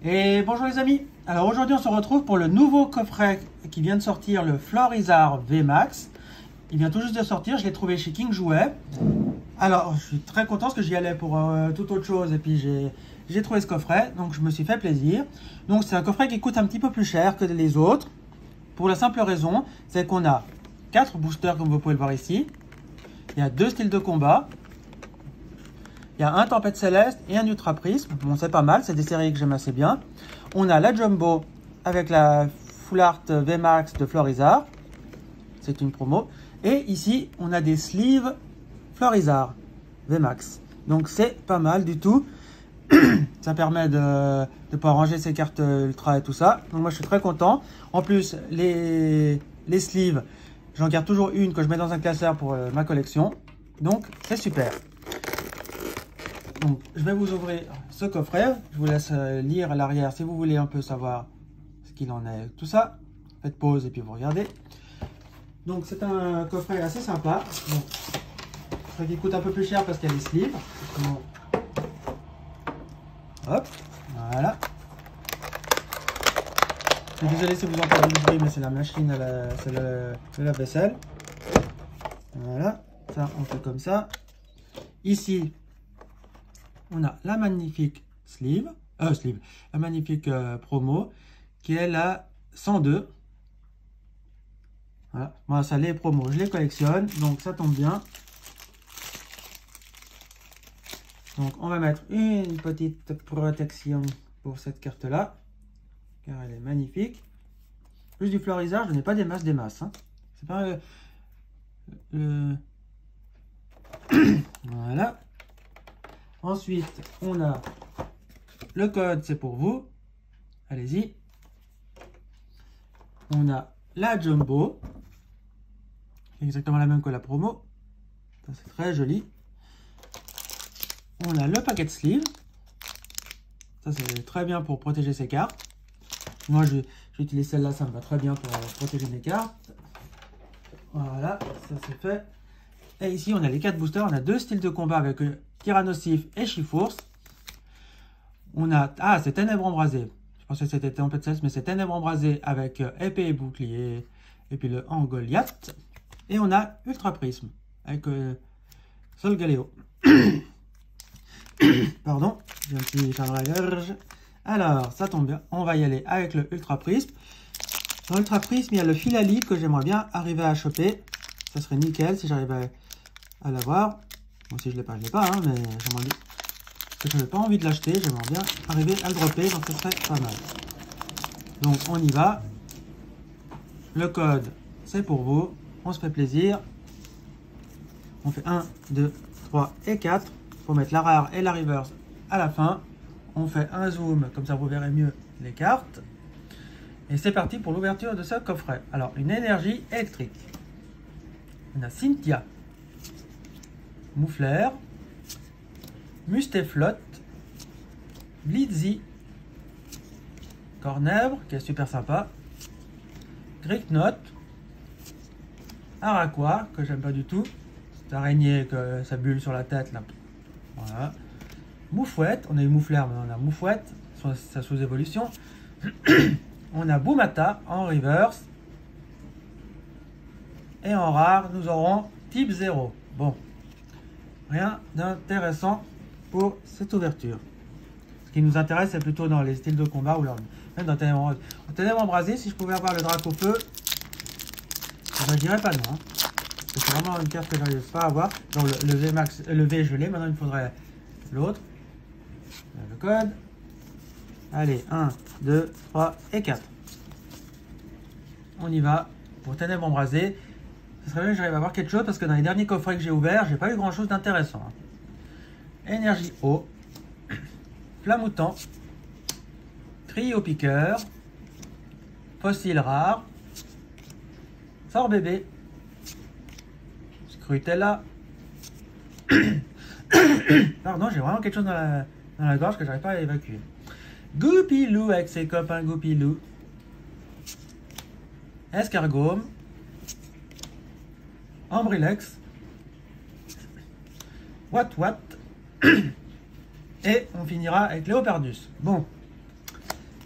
Et bonjour les amis. Alors aujourd'hui on se retrouve pour le nouveau coffret qui vient de sortir, le Florizard VMAX. Il vient tout juste de sortir, je l'ai trouvé chez King Jouet. Alors je suis très content parce que j'y allais pour toute autre chose et puis j'ai trouvé ce coffret, donc je me suis fait plaisir. Donc c'est un coffret qui coûte un petit peu plus cher que les autres, pour la simple raison, c'est qu'on a 4 boosters comme vous pouvez le voir ici. Il y a 2 styles de combat. Il y a un Tempête Céleste et un Ultra Prisme. Bon, c'est pas mal, c'est des séries que j'aime assez bien. On a la Jumbo avec la Full Art VMAX de Florizard. C'est une promo. Et ici, on a des sleeves Florizard VMAX. Donc, c'est pas mal du tout. Ça permet de pouvoir ranger ses cartes Ultra et tout ça. Donc, moi, je suis très content. En plus, les sleeves, j'en garde toujours une que je mets dans un classeur pour ma collection. Donc, c'est super. Donc, je vais vous ouvrir ce coffret. Je vous laisse lire à l'arrière si vous voulez un peu savoir ce qu'il en est. Tout ça, faites pause et puis vous regardez. Donc, c'est un coffret assez sympa. Bon, qui coûte un peu plus cher parce qu'il y a des sleeves. Hop, voilà. Je suis désolé si vous entendez du bruit, mais c'est la machine, c'est la vaisselle. Voilà, ça on fait comme ça. Ici, on a la magnifique la magnifique promo qui est la 102. Voilà, moi ça les promos, je les collectionne, donc ça tombe bien. Donc on va mettre une petite protection pour cette carte là, car elle est magnifique. Plus du Florizard, je n'ai pas des masses. Hein. C'est pas voilà. Ensuite, on a le code, c'est pour vous. Allez-y. On a la Jumbo. Exactement la même que la promo. C'est très joli. On a le paquet de sleeves. Ça, c'est très bien pour protéger ses cartes. Moi, j'utilise celle-là, ça me va très bien pour protéger mes cartes. Voilà, ça c'est fait. Et ici, on a les 4 boosters. On a 2 styles de combat avec Tyrannosif et Chifours. On a... Ah, c'est Ténèbres Embrasées. Je pensais que c'était Tempête Céleste, mais c'est Ténèbres Embrasées avec épée et bouclier. Et puis le Goliath. Et on a Ultra Prisme avec Sol Galéo. Pardon, j'ai un petit chat dans la gorge. Alors, ça tombe bien. On va y aller avec le Ultra Prisme. Dans l'Ultra Prisme, il y a le Filali que j'aimerais bien arriver à choper. Ça serait nickel si j'arrivais à l'avoir. Bon, si je ne l'ai pas, je ne l'ai pas, hein, mais j'aimerais bien. Je n'avais pas envie de l'acheter, j'aimerais bien arriver à le dropper, donc ce serait pas mal. Donc, on y va. Le code, c'est pour vous. On se fait plaisir. On fait 1, 2, 3 et 4. Pour mettre la rare et la reverse à la fin. On fait un zoom, comme ça vous verrez mieux les cartes. Et c'est parti pour l'ouverture de ce coffret. Alors, une énergie électrique. On a Cynthia, Moufleur, Mustéflotte, Blitzy, Cornèvre, qui est super sympa, Gricknote, Araquois, que j'aime pas du tout, cette araignée que ça bulle sur la tête là. Voilà. Moufouette, on a eu Moufleur, maintenant on a Moufouette, sa sous-évolution. On a Boumata en reverse. Et en rare, nous aurons type 0. Bon, rien d'intéressant pour cette ouverture. Ce qui nous intéresse, c'est plutôt dans les styles de combat ou même dans Ténèbres Embrasées. Si je pouvais avoir le drac au feu, je ne dirais pas non. Hein. C'est vraiment une carte que je n'arrive pas à avoir. Donc le VMAX, le V, je l'ai. Maintenant, il me faudrait l'autre. Le code. Allez, 1, 2, 3 et 4. On y va pour Ténèbres Embrasées. Ce serait bien que j'arrive à voir quelque chose parce que dans les derniers coffrets que j'ai ouverts, j'ai pas eu grand chose d'intéressant. Énergie eau, Flamoutant, Cryo Piqueur, Fossile rare, Sort bébé, Scrutella. Pardon, j'ai vraiment quelque chose dans la gorge que j'arrive pas à évacuer. Goupilou avec ses copains Goupilou, Escargome, Ambrilex, Wat, et on finira avec Léopardus. Bon,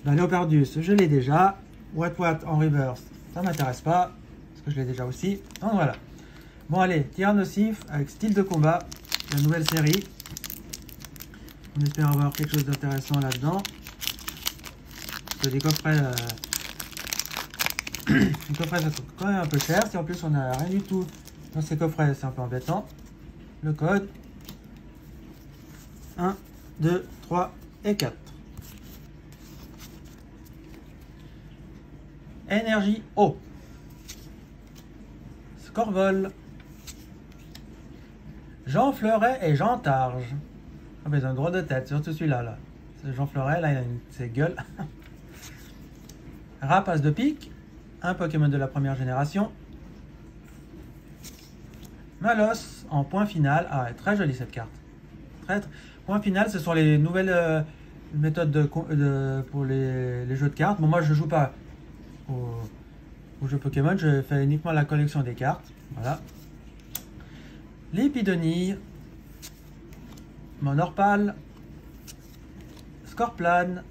Ben, Leopardus, je l'ai déjà. What en reverse, ça m'intéresse pas, parce que je l'ai déjà aussi. Donc voilà. Bon allez, tir nocif avec style de combat, la nouvelle série. On espère avoir quelque chose d'intéressant là-dedans. Des coffrets, les coffrets ça coûte quand même un peu cher. Si en plus on n'a rien du tout dans ces coffrets, c'est un peu embêtant. Le code 1, 2, 3 et 4. Énergie eau. Scorvol. Jean Fleuret et Jean Targe. Ah mais ils ont un drôle de tête, surtout celui-là. Là. Jean Fleuret, là il a ses gueules. Rapace de pique. Un Pokémon de la première génération. Malos en point final. Ah, très jolie cette carte. Point final, ce sont les nouvelles méthodes pour les jeux de cartes. Bon, moi je joue pas au jeu Pokémon, je fais uniquement la collection des cartes. Voilà. Lépidonille. Monorpal. Scorplan.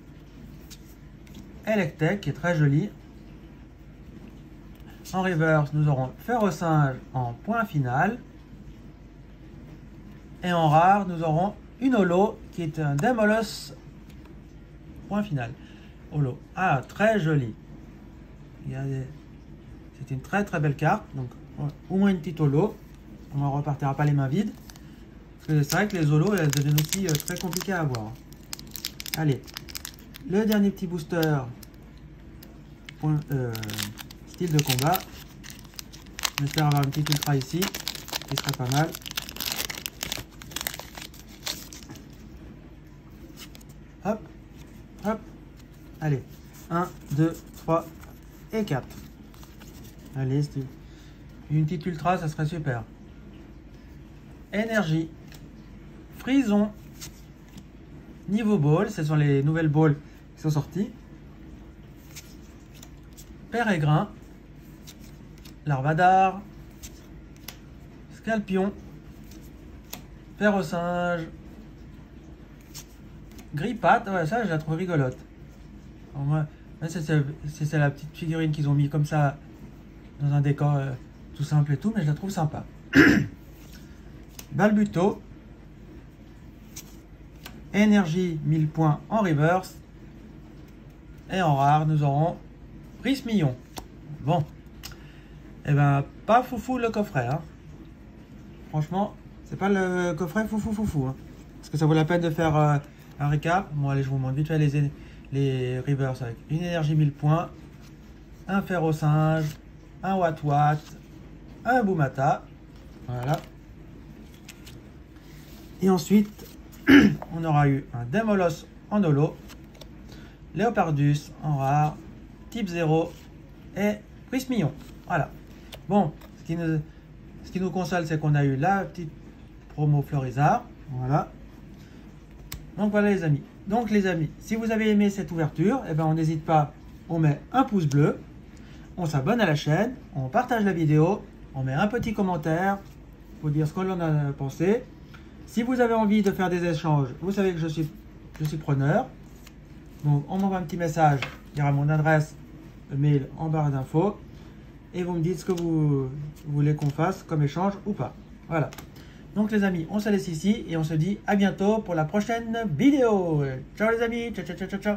Electek, qui est très joli. En reverse, nous aurons Ferrosinge en point final. Et en rare, nous aurons une holo qui est un Demolos point final. Holo. Ah, très joli. C'est une très très belle carte. Donc, au moins une petite holo. On ne repartira pas les mains vides. Parce que c'est vrai que les holos, elles deviennent aussi très compliquées à avoir. Allez. Le dernier petit booster. Style de combat. J'espère avoir une petite ultra ici. Qui serait pas mal. Hop. Hop. Allez. 1, 2, 3 et 4. Allez, une petite ultra, ça serait super. Énergie. Frison. Niveau ball, ce sont les nouvelles balls qui sont sorties. Pérégrin. Larvadar. Scalpion. Ferrosinge. Grippat. Ouais, ça, je la trouve rigolote. Alors, moi, c'est la petite figurine qu'ils ont mis comme ça dans un décor tout simple et tout, mais je la trouve sympa. Balbuto. Énergie 1000 points en reverse. Et en rare, nous aurons Prismillon. Bon. Et ben, pas foufou le coffret. Hein. Franchement, c'est pas le coffret foufou. Hein. Parce que ça vaut la peine de faire un récap. Bon, allez, je vous montre vite fait les reverse avec une énergie 1000 points, un Ferrosinge, un Wat, un Boumata. Voilà. Et ensuite, on aura eu un Demolos en holo, Leopardus en rare, type 0 et Prismillon. Voilà. Bon, ce qui nous console, c'est qu'on a eu la petite promo Florizard. Voilà. Donc voilà les amis. Donc les amis, si vous avez aimé cette ouverture, eh ben, on n'hésite pas, on met un pouce bleu, on s'abonne à la chaîne, on partage la vidéo, on met un petit commentaire pour dire ce qu'on en a pensé. Si vous avez envie de faire des échanges, vous savez que je suis preneur. Donc on m'envoie un petit message, il y aura mon adresse mail en barre d'infos. Et vous me dites ce que vous voulez qu'on fasse comme échange ou pas. Voilà. Donc les amis, on se laisse ici et on se dit à bientôt pour la prochaine vidéo. Ciao les amis, ciao.